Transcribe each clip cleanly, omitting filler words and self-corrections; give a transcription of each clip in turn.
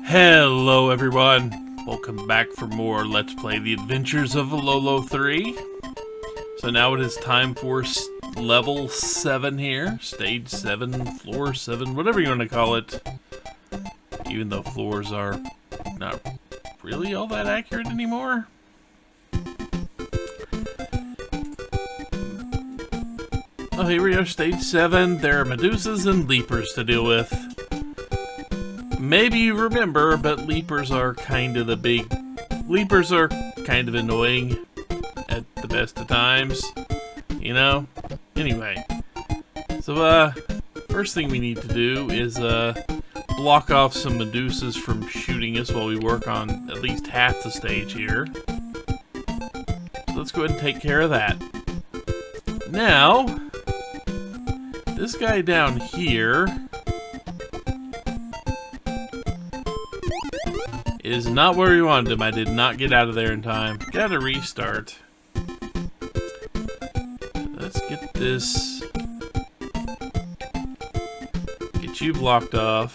Hello everyone, welcome back for more Let's Play The Adventures of Lolo 3. So now it is time for level 7 here, stage 7, floor 7, whatever you want to call it. Even though floors are not really all that accurate anymore. Oh, here we are, stage 7, there are Medusas and Leepers to deal with. Maybe you remember, but Leepers are kind of Leepers are kind of annoying at the best of times, you know? Anyway, so, first thing we need to do is, block off some Medusas from shooting us while we work on at least half the stage here. So let's go ahead and take care of that. Now, this guy down here is not where we wanted him. I did not get out of there in time. Gotta restart. Let's get this. Get you blocked off.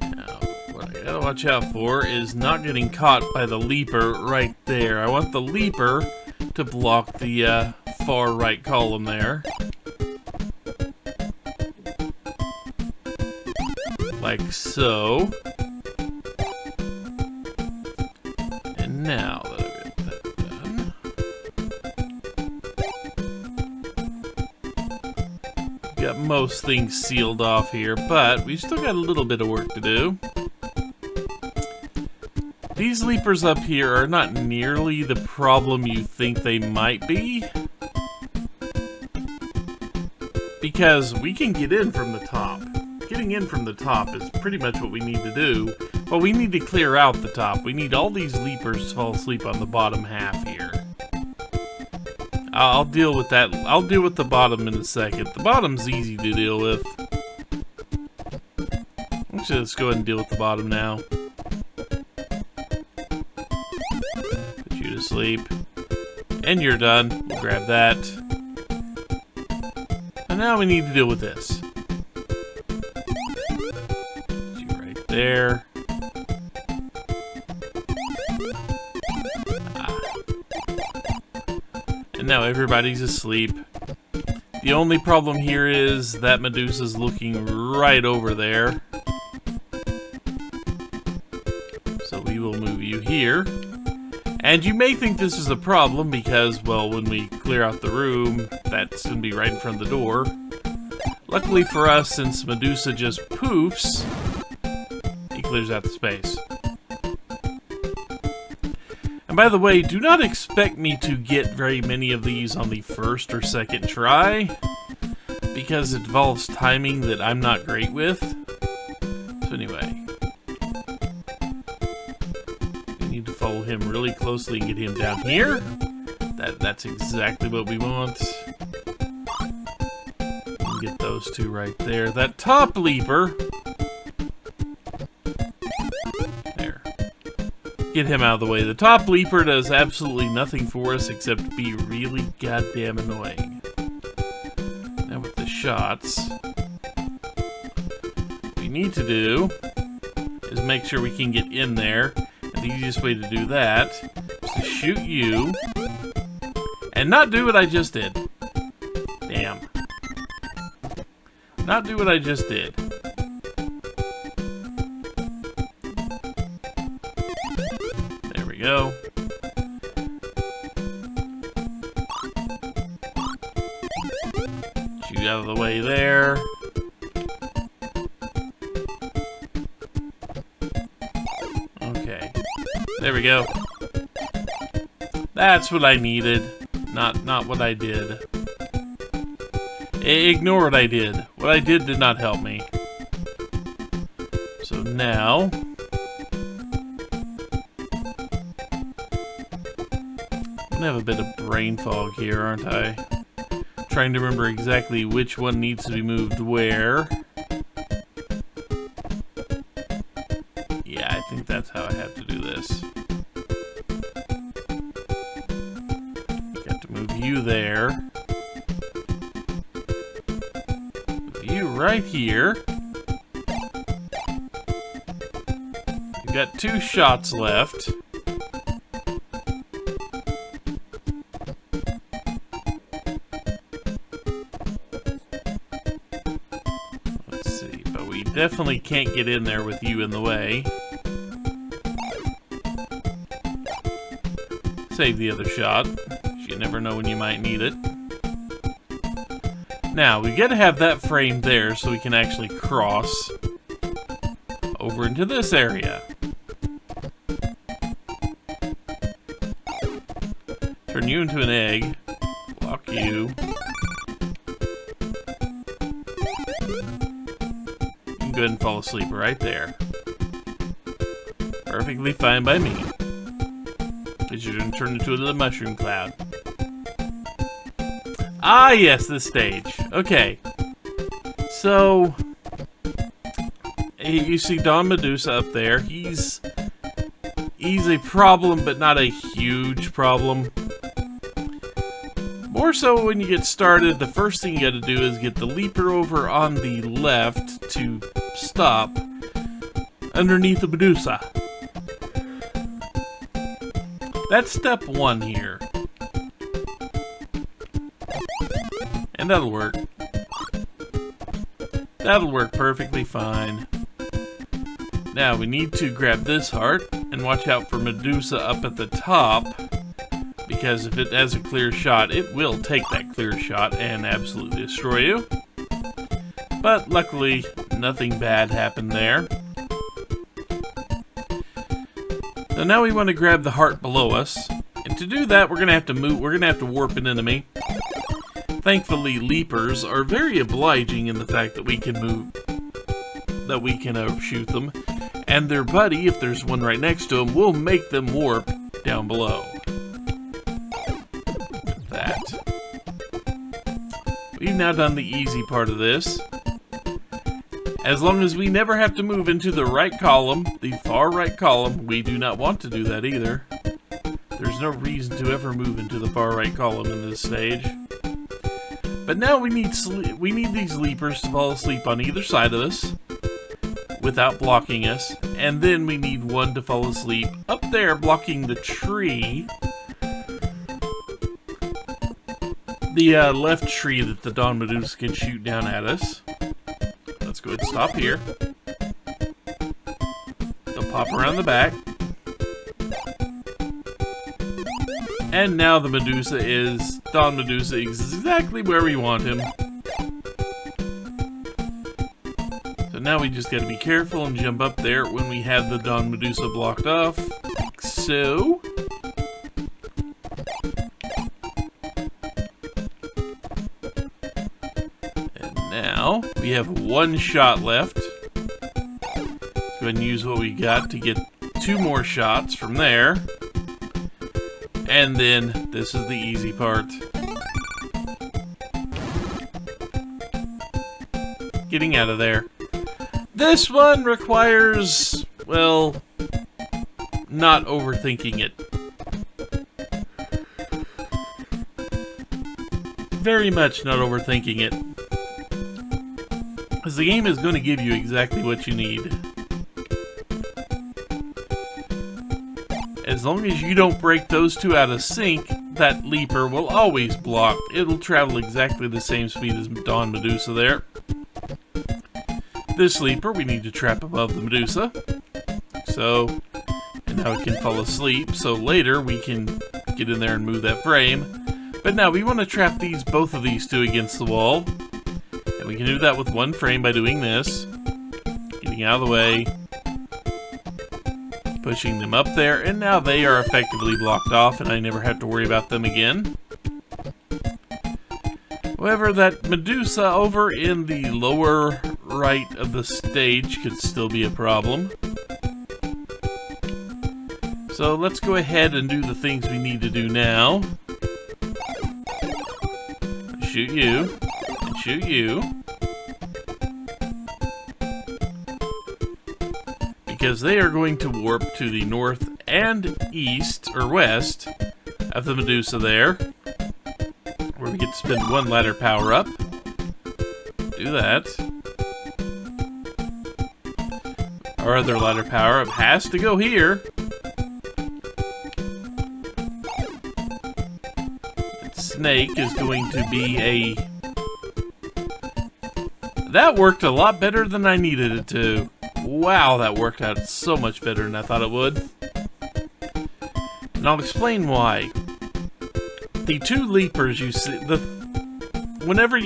Now, what I gotta watch out for is not getting caught by the Leaper right there. I want the Leaper to block the far right column there. Like so. And now that I've got that done, got most things sealed off here, but we've still got a little bit of work to do. These Leepers up here are not nearly the problem you think they might be, because we can get in from the top. Getting in from the top is pretty much what we need to do, but we need to clear out the top. We need all these Leepers to fall asleep on the bottom half here. I'll deal with that. I'll deal with the bottom in a second. The bottom's easy to deal with. Let's just go ahead and deal with the bottom now. Put you to sleep. And you're done. We'll grab that. And now we need to deal with this. There. And now everybody's asleep. The only problem here is that Medusa's looking right over there. So we will move you here. And you may think this is a problem because, well, when we clear out the room, that's going to be right in front of the door. Luckily for us, since Medusa just poofs, clears out the space. And by the way, do not expect me to get very many of these on the first or second try, because it involves timing that I'm not great with. So anyway, we need to follow him really closely and get him down here. That's exactly what we want. And get those two right there. That top Leaper, get him out of the way. The top Leaper does absolutely nothing for us except be really goddamn annoying. Now with the shots, what we need to do is make sure we can get in there. And the easiest way to do that is to shoot you and not do what I just did. Damn. Not do what I just did. Go. Shoot out of the way there. Okay. There we go. That's what I needed. Not what I did. Ignore what I did. What I did not help me. So now, I have a bit of brain fog here, aren't I? Trying to remember exactly which one needs to be moved where. Yeah, I think that's how I have to do this. Got to move you there. Move you right here. got 2 shots left. Let's see, but we definitely can't get in there with you in the way. Save the other shot. You never know when you might need it. Now, we gotta have that frame there so we can actually cross over into this area. Turn you into an egg. Block you. You can go ahead and fall asleep right there. Perfectly fine by me. Because you're going to turn into a little mushroom cloud. Ah, yes, this stage. Okay. So, you see Don Medusa up there. He's a problem, but not a huge problem. More so when you get started, the first thing you got to do is get the Leaper over on the left to stop underneath the Medusa. That's step 1 here. And that'll work. That'll work perfectly fine. Now we need to grab this heart and watch out for Medusa up at the top, because if it has a clear shot, it will take that clear shot and absolutely destroy you. But luckily, nothing bad happened there. So now we want to grab the heart below us, and to do that we're going to have to move. We're going to have to warp an enemy. Thankfully, Leepers are very obliging in the fact that we can move, that we can shoot them, and their buddy, if there's one right next to them, will make them warp down below. That. We've now done the easy part of this. As long as we never have to move into the right column, the far right column, we do not want to do that either. There's no reason to ever move into the far right column in this stage. But now we need these Leepers to fall asleep on either side of us without blocking us, and then we need one to fall asleep up there blocking the tree. The left tree that the Don Medusa can shoot down at us. Let's go ahead and stop here. They'll pop around the back. And now the Medusa is, Don Medusa is exactly where we want him. So now we just gotta be careful and jump up there when we have the Don Medusa blocked off. Like so. And now we have 1 shot left. Let's go ahead and use what we got to get 2 more shots from there. And then, this is the easy part. Getting out of there. This one requires, well, not overthinking it. Very much not overthinking it. Because the game is going to give you exactly what you need. As long as you don't break those 2 out of sync, that Leaper will always block. It'll travel exactly the same speed as Don Medusa there. This Leaper we need to trap above the Medusa. So, and now it can fall asleep, so later we can get in there and move that frame. But now we want to trap both of these 2 against the wall. And we can do that with 1 frame by doing this. Getting out of the way. Pushing them up there, and now they are effectively blocked off, and I never have to worry about them again. However, that Medusa over in the lower right of the stage could still be a problem. So let's go ahead and do the things we need to do now. Shoot you, and shoot you. Because they are going to warp to the north and east, or west, of the Medusa there. Where we get to spend 1 ladder power up. Do that. our other ladder power-up has to go here. That snake is going to be a... That worked a lot better than I needed it to. Wow, that worked out so much better than I thought it would. And I'll explain why. The two leapers you see, whenever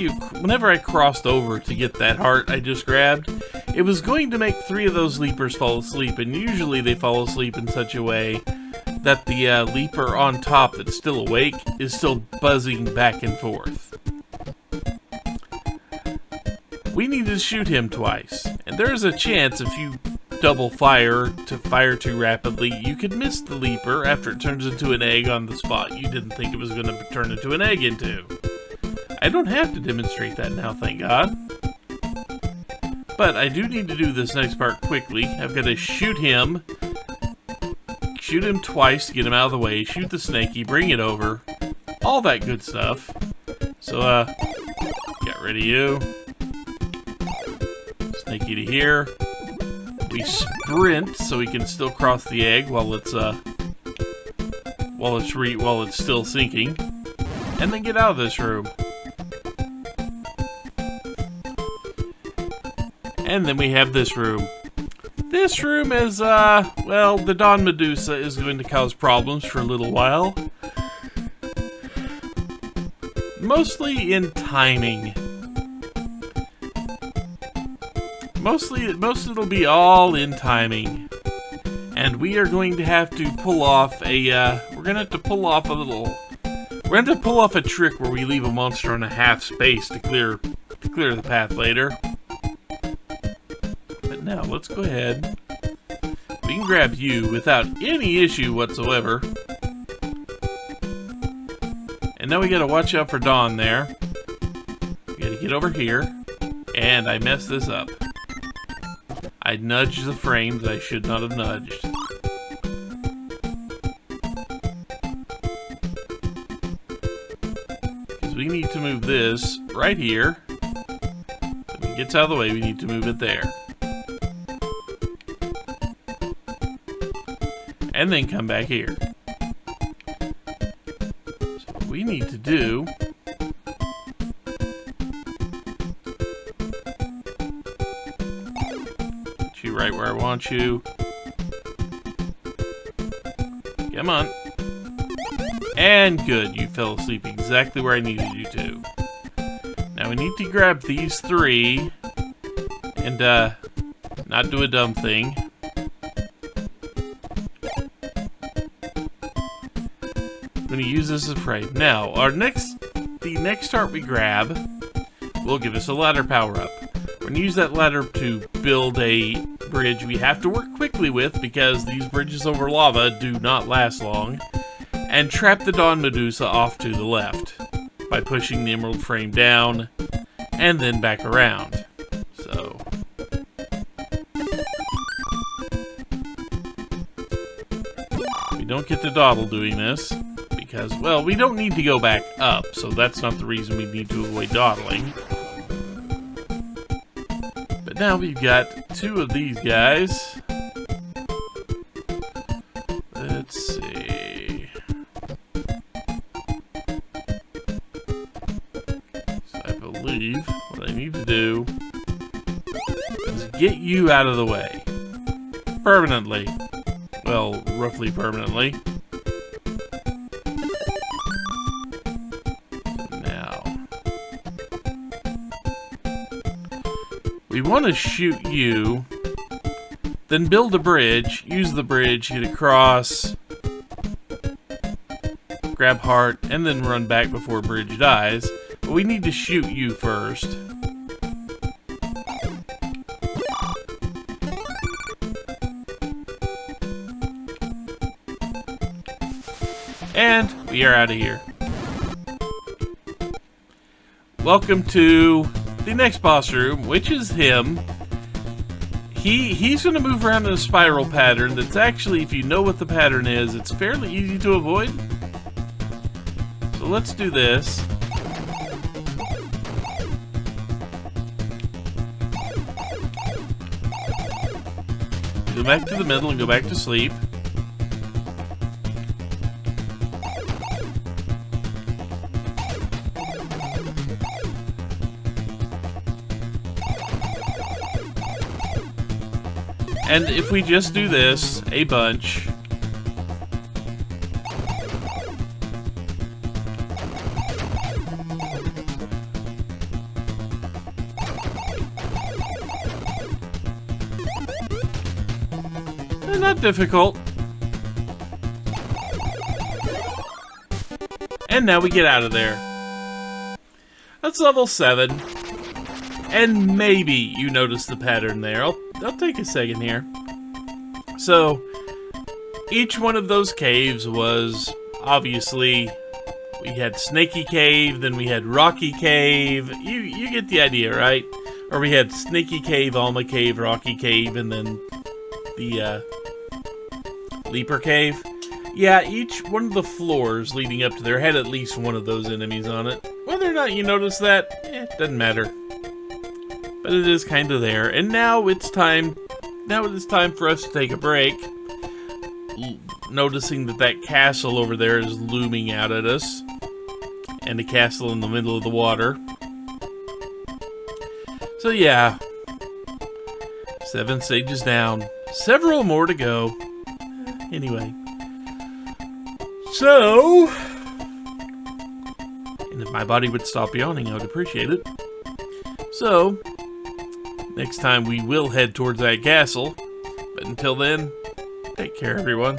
I crossed over to get that heart I just grabbed, it was going to make 3 of those leapers fall asleep, and usually they fall asleep in such a way that the leaper on top that's still awake is still buzzing back and forth. We need to shoot him twice, and there is a chance if you double fire too rapidly, you could miss the leaper after it turns into an egg on the spot you didn't think it was going to turn into an egg into. I don't have to demonstrate that now, thank God. But I do need to do this next part quickly. I've got to shoot him twice to get him out of the way, shoot the snaky, bring it over, all that good stuff. So, get rid of you. Snaky to here. We sprint so we can still cross the egg while it's still sinking, and then get out of this room. And then we have this room. This room is well, the Dawn Medusa is going to cause problems for a little while. Mostly in timing. Most it'll be all in timing, and we are going to have to pull off a. We're gonna have to pull off a trick where we leave a monster on a half space to clear the path later. But now let's go ahead. We can grab you without any issue whatsoever, and now we gotta watch out for Dawn there. We gotta get over here, and I messed this up. I nudged the frame that I should not have nudged. Because we need to move this right here. When it gets out of the way, we need to move it there. And then come back here. So what we need to do... right where I want you. Come on. And good, you fell asleep exactly where I needed you to. Now we need to grab these 3 and not do a dumb thing. I'm gonna use this as a frame. Now, the next heart we grab will give us a ladder power up. We're gonna use that ladder to build a bridge we have to work quickly with because these bridges over lava do not last long, and trap the Dawn Medusa off to the left by pushing the emerald frame down and then back around. So we don't get to dawdle doing this because, well, we don't need to go back up, so that's not the reason we need to avoid dawdling. Now we've got 2 of these guys. Let's see. So I believe what I need to do is get you out of the way. Permanently. Well, roughly permanently. We want to shoot you, then build a bridge, use the bridge, get across, grab heart, and then run back before bridge dies. But we need to shoot you first. And we are out of here. Welcome to the next boss room, which is him. He's going to move around in a spiral pattern that's actually, if you know what the pattern is, it's fairly easy to avoid. So let's do this. go back to the middle and go back to sleep. And if we just do this a bunch, not difficult. And now we get out of there. That's level 7. And maybe you notice the pattern there. I'll take a second here. So, each one of those caves was, obviously, we had Snaky Cave, then we had Rocky Cave. You get the idea, right? Or we had Snaky Cave, Alma Cave, Rocky Cave, and then the Leaper Cave. Yeah, each one of the floors leading up to there had at least one of those enemies on it. Whether or not you notice that, doesn't matter. But it is kind of there. And now it's time for us to take a break. Noticing that castle over there is looming out at us. And the castle in the middle of the water. So yeah. 7 stages down. Several more to go. Anyway. So... and if my body would stop yawning, I would appreciate it. So... next time we will head towards that castle. But until then, take care everyone.